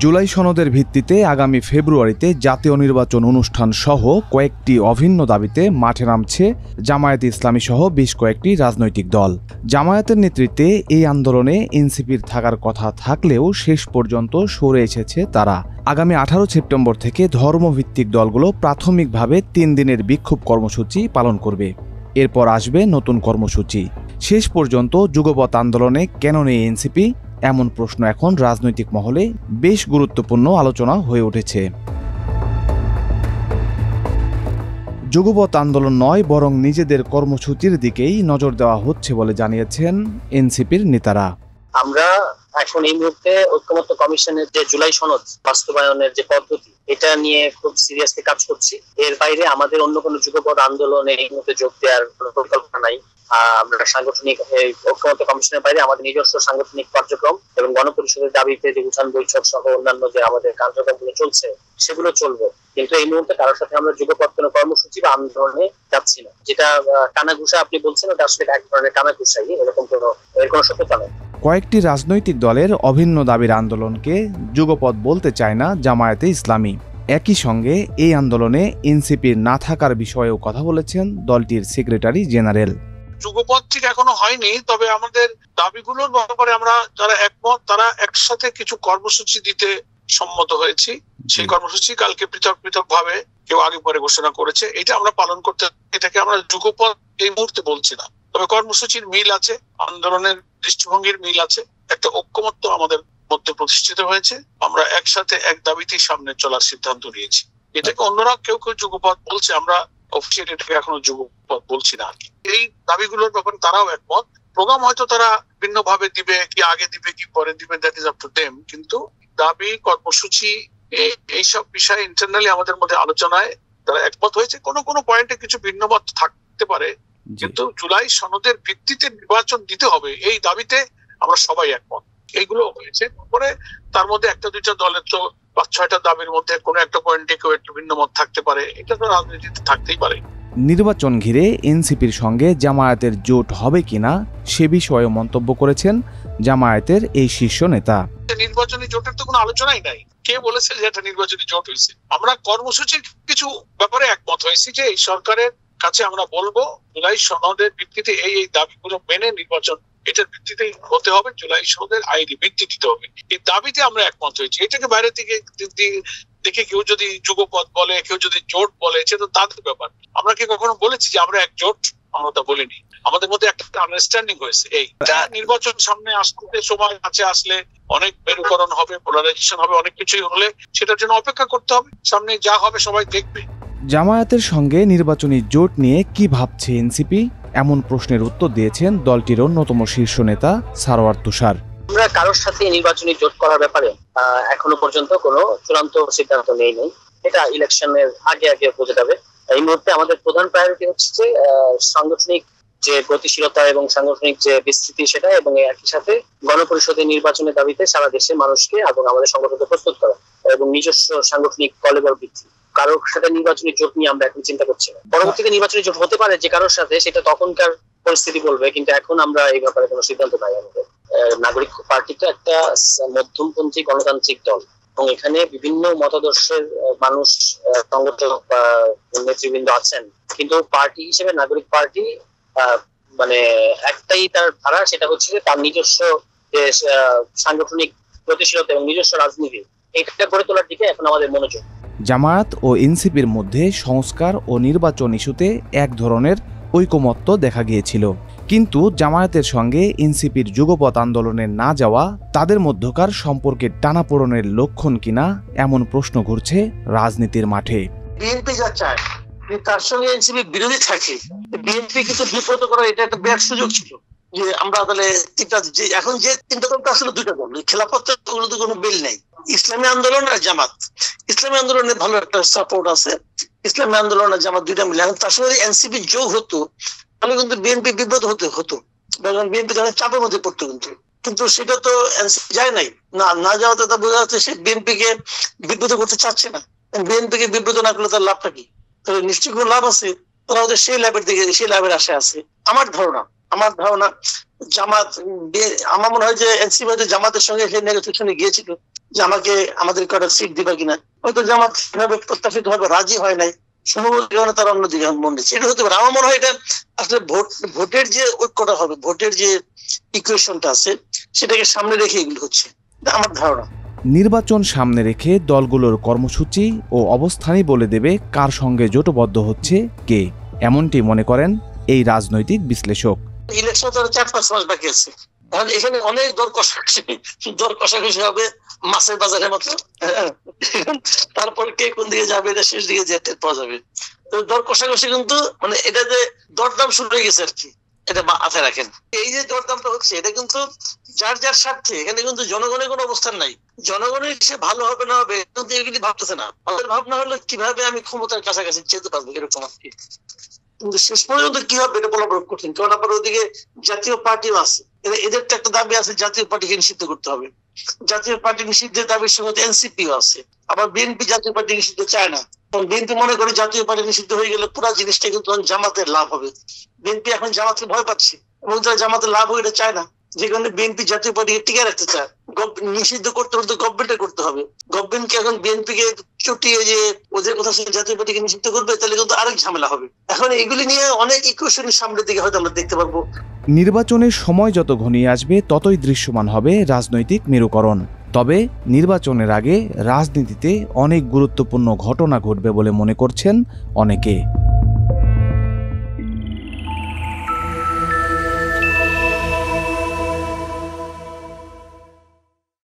জুলাই সনদের ভিত্তিতে আগামী ফেব্রুয়ারিতে জাতীয় নির্বাচন অনুষ্ঠান সহ কয়েকটি অভিন্ন দাবিতে মাঠে নামছে জামায়াতে ইসলামী সহ বেশ কয়েকটি রাজনৈতিক দল। জামায়াতের নেতৃত্বে এই আন্দোলনে এনসিপির থাকার কথা থাকলেও শেষ পর্যন্ত সরে এসেছে তারা। আগামী 18 সেপ্টেম্বর থেকে ধর্মভিত্তিক দলগুলো প্রাথমিকভাবে 3 দিনের বিক্ষোভ কর্মসূচি পালন করবে। এরপর আসবে নতুন কর্মসূচি। শেষ পর্যন্ত যুগপৎ আন্দোলনে কেন নেই এনসিপি, এমন প্রশ্ন এখন রাজনৈতিক মহলে বেশ গুরুত্বপূর্ণ আলোচনা হয়ে উঠেছে। যুগপৎ আন্দোলন নয়, বরং নিজেদের কর্মসূচির দিকেই নজর দেওয়া হচ্ছে বলে জানিয়েছেন এনসিপির নেতারা। আমরা এখন এই মুহূর্তে ঐক্যমত্য কমিশনের যে জুলাই সনদ বাস্তবায়নের যে পদ্ধতি, এটা নিয়ে খুব সিরিয়াসলি কাজ করছি। এর বাইরে আমাদের অন্য কোনো যুগপৎ আন্দোলনে এই মুহূর্তে যোগ দেওয়ার কোনো পরিকল্পনা নাই। আমরা সাংগঠনিক ঐক্যমত্য কমিশনের বাইরে আমাদের নিজস্ব সাংগঠনিক কার্যক্রম এবং গণপরিষদের দাবিতে যে উত্থান বৈঠক সহ অন্যান্য যে আমাদের কার্যক্রমগুলো চলছে সেগুলো চলবে। কিন্তু এই মুহূর্তে কারোর সাথে আমরা যুগপৎ কোনো কর্মসূচি বা আন্দোলনে যাচ্ছি না। যেটা কানাঘুষা আপনি বলছেন, ওটা আসলে এক ধরনের কানাঘুষাই, এর কোনো সত্যতা নেই। কয়েকটি রাজনৈতিক দলের অভিন্ন দাবির আন্দোলনকে যুগপৎ বলতে চায় না জামায়াতে ইসলামী। একই সঙ্গে এই আন্দোলনে এনসিপির না থাকার বিষয়েও কথা বলেছেন দলটির সেক্রেটারি জেনারেল। যুগপৎ ঠিক এখনো হয়নি, তবে আমাদের দাবিগুলোর ব্যাপারে আমরা যারা একমত তারা একসাথে কিছু কর্মসূচি দিতে সম্মত হয়েছি। সেই কর্মসূচি কালকে পৃথক পৃথক ভাবে কেউ আগে পরে ঘোষণা করেছে। এটা আমরা পালন করতে, এটাকে আমরা যুগপৎ এই মুহূর্তে বলছি না, তবে কর্মসূচির মিল আছে, আন্দোলনের দৃষ্টিভঙ্গির মিল আছে, একটা ঐক্যমত্য আমাদের মধ্যে প্রতিষ্ঠিত হয়েছে। আমরা একসাথে এক দাবিতেই সামনে চলার সিদ্ধান্ত নিয়েছি। এটাকে অন্যরা কেউ কেউ যুগপৎ বলছে, আমরা অফিসিয়ালি এটাকে এখনো যুগপৎ বলছি না। এই দাবিগুলোর ব্যাপারে তারাও একমত। প্রোগ্রাম হয়তো তারা ভিন্ন ভাবে দিবে, কি আগে দিবে কি পরে দিবে, that is up to them. কিন্তু দাবি, কর্মসূচি, এইসব বিষয়ে ইন্টারনালি আমাদের মধ্যে আলোচনায় তারা একমত হয়েছে। কোনো কোনো পয়েন্টে কিছু ভিন্নমত থাকতে পারে, কিন্তু জুলাই সনদের ভিত্তিতে নির্বাচন দিতে হবে এই দাবিতে আমরা সবাই একমত। এইগুলো হয়েছে। পরে তার মধ্যে একটা দুইটা দলের তো 5-6টা দাবির মধ্যে কোনো একটা পয়েন্টে কেউ একটু ভিন্ন মত থাকতে পারে, এটা তো রাজনীতিতে থাকতেই পারে। নির্বাচন ঘিরে এনসিপির সঙ্গে জামায়াতের জোট হবে কিনা সে বিষয়ে মন্তব্য করেছেন জামায়াতের এই শীর্ষ নেতা। নির্বাচনী জোটের তো কোনো আলোচনাই নাই। কে বলেছে যে এটা নির্বাচনী জোট হয়েছে? আমরা কর্মসূচির কিছু ব্যাপারে একমত হয়েছি যে এই সরকারের কাছে আমরা বলবো জুলাই সনদের ভিত্তিতে এই দাবিগুলো মেনে নির্বাচন এটার ভিত্তিতেই হতে হবে, জুলাই সনদের আইনি ভিত্তি দিতে হবে। এই দাবিতে আমরা একমত হয়েছি। এটাকে বাইরে থেকে দেখে কেউ যদি যুগপৎ বলে, কেউ যদি জোট বলে, সেটা তো তাদের ব্যাপার। আমরা কি কখনো বলেছি যে আমরা এক জোট? আমরা তা বলিনি। আমাদের মধ্যে একটা আন্ডারস্ট্যান্ডিং হয়েছে। এইটা নির্বাচন সামনে আসতে সময় আছে, আসলে অনেক মেরুকরণ হবে, পোলারাইজেশন হবে, অনেক কিছুই হলে সেটার জন্য অপেক্ষা করতে হবে। সামনে যা হবে সবাই দেখবে। জামায়াতের সঙ্গে নির্বাচনী জোট নিয়ে কি ভাবছে এনসিপি, এমন প্রশ্নের উত্তর দিয়েছেন দলটির অন্যতম শীর্ষ নেতা সারোয়ার তুষার। আমরা কারোর সাথে নির্বাচনী জোট করার ব্যাপারে এখনো পর্যন্ত কোনো চূড়ান্ত সিদ্ধান্ত নেই। এটা ইলেকশনের আগে বোঝা যাবে। এই মুহূর্তে আমাদের প্রধান প্রায়োরিটি হচ্ছে যে সাংগঠনিক যে গতিশীলতা এবং সাংগঠনিক যে বিস্তৃতি সেটা, এবং একই সাথে গণপরিষদের নির্বাচনের দাবিতে সারা দেশে মানুষকে এবং আমাদের সংগঠনকে প্রস্তুত করা এবং নিজস্ব সাংগঠনিক কলেবর বৃদ্ধি। কারোর সাথে নির্বাচনী জোট নিয়ে আমরা এখন চিন্তা করছি না। পরবর্তীতে নির্বাচনী জোট হতে পারে যে কারোর সাথে, সেটা তখনকার পরিস্থিতি বলবে, কিন্তু এখন আমরা এই ব্যাপারে কোনো সিদ্ধান্ত নাই। আমাদের নাগরিক পার্টি তো একটা মধ্যমপন্থী গণতান্ত্রিক দল, এবং এখানে বিভিন্ন মতাদর্শের মানুষ, সংগঠক বা নেতৃবৃন্দ আছেন, কিন্তু পার্টি হিসেবে নাগরিক পার্টি মানে একটাই তার ধারা, সেটা হচ্ছে যে তার নিজস্ব যে সাংগঠনিক গতিশীলতা এবং নিজস্ব রাজনীতি, এটা গড়ে তোলার দিকে এখন আমাদের মনোযোগ। জামায়াত ও এনসিপির মধ্যে সংস্কার ও নির্বাচন ইস্যুতে এক ধরনের ঐকমত্য দেখা গিয়েছিল, কিন্তু জামায়াতের সঙ্গে এনসিপির যুগপৎ আন্দোলনে না যাওয়া তাদের মধ্যকার সম্পর্কের টানাপোড়েনের লক্ষণ কিনা, এমন প্রশ্ন ঘুরছে রাজনীতির মাঠে। বিএনপি যা চায় তার সঙ্গে এনসিপি বিরোধী থাকে, বিএনপি কিন্তু বিব্রত করার এটা একটা বিরাট সুযোগ ছিল যে আমরা তাহলে এখন যে তিনটা দল, আসলে দুইটা দল, খেলাফতের কোনো বিল নেই। ইসলামী আন্দোলন আর জামাত, ইসলামী আন্দোলনের ভালো একটা সাপোর্ট আছে, ইসলামী আন্দোলন আর জামাত দুইটা মিলে। তার সঙ্গে এনসিপি যোগ হতো তাহলে কিন্তু বিএনপি বিব্রত হতো, বিএনপি চাপের মধ্যে পড়তো। কিন্তু সেটা তো এনসিপি যায় নাই, না যাওয়াতে তা বোঝা যাচ্ছে সে বিএনপি কে বিব্রত করতে চাচ্ছে না। বিএনপি কে বিব্রত না করলে তার লাভটা কি? নিশ্চয়ই কোনো লাভ আছে, তারা ওদের সেই লাভের দিকে, সেই লাভের আশা আছে। আমার ধারণা আমার ধারণা জামাত, আমার মনে হয় যে এনসিপি হয়তো জামাতের সঙ্গে সেই নেগোসিয়েশনে গিয়েছিল যে আমাদের কটা সিট দিবা কিনা, হয়তো জামাত ভাবে প্রত্যাশিত ভাবে রাজি হয় নাই, সম্ভবত তারা অন্যদিকে মন দিচ্ছে, এটা হতে পারে। আমার মনে হয় এটা আসলে ভোটের যে ঐক্যটা হবে, ভোটের যে ইকুয়েশনটা আছে সেটাকে সামনে রেখে এগুলো হচ্ছে, আমার ধারণা। নির্বাচন সামনে রেখে দলগুলোর কর্মসূচি ও অবস্থানই বলে দেবে কার সঙ্গে জোটবদ্ধ হচ্ছে কে, এমনটি মনে করেন এই রাজনৈতিক বিশ্লেষক। ইলেকশন তো 4-5 মাস বাকি আছে, এখন এখানে অনেক দর কষাকষি হবে মাছের বাজারের মতো। তারপর কে কোন দিকে যাবে এটা শেষ দিকে যেতে পাওয়া যাবে। তো দর কষাকষি কিন্তু মানে এটা যে দরদাম শুরু হয়ে গেছে আর কি, এটা মাথায় রাখেন। এই যে দরদামটা হচ্ছে এটা কিন্তু যার যার স্বার্থে, এখানে কিন্তু জনগণের কোনো অবস্থান নাই। জনগণের সে ভালো হবে না হবে কিন্তু এগুলি ভাবতেছে না। আমাদের ভাবনা হলো কিভাবে আমি ক্ষমতার কাছাকাছি যেতে পারবো এরকম আর কি। কিন্তু শেষ পর্যন্ত কি হবে এটা বলা বড় কঠিন, কারণ আবার ওদিকে জাতীয় পার্টিও আছে, এদের তো একটা দাবি আছে জাতীয় পার্টিকে নিষিদ্ধ করতে হবে। জাতীয় পার্টি নিষিদ্ধের দাবির সঙ্গে এনসিপিও আছে, আবার বিএনপি জাতীয় পার্টি নিষিদ্ধ চায় না। বিএনপি মনে করে জাতীয় পার্টি নিষিদ্ধ হয়ে গেলে পুরো জিনিসটা কিন্তু জামাতের লাভ হবে। বিএনপি এখন জামাতকে ভয় পাচ্ছে এবং তারা জামাতের লাভ হয়ে চায় না, যে কারণে বিএনপি জাতীয় পার্টিকে টিকে রাখতে চায়। নিষিদ্ধ করতে হলে গভর্নমেন্টের করতে হবে। গভর্নমেন্টকে এখন বিএনপি কে চটিয়ে যে ওদের কথা শুনে জাতীয় পার্টিকে নিষিদ্ধ করবে, তাহলে কিন্তু আরেক ঝামেলা হবে। এখন এগুলি নিয়ে অনেক ইকুয়েশনের সামনের দিকে হয়তো আমরা দেখতে পারবো। নির্বাচনের সময় যত ঘনিয়ে আসবে ততই দৃশ্যমান হবে রাজনৈতিক মেরুকরণ। তবে নির্বাচনের আগে রাজনীতিতে অনেক গুরুত্বপূর্ণ ঘটনা ঘটবে বলে মনে করছেন অনেকে।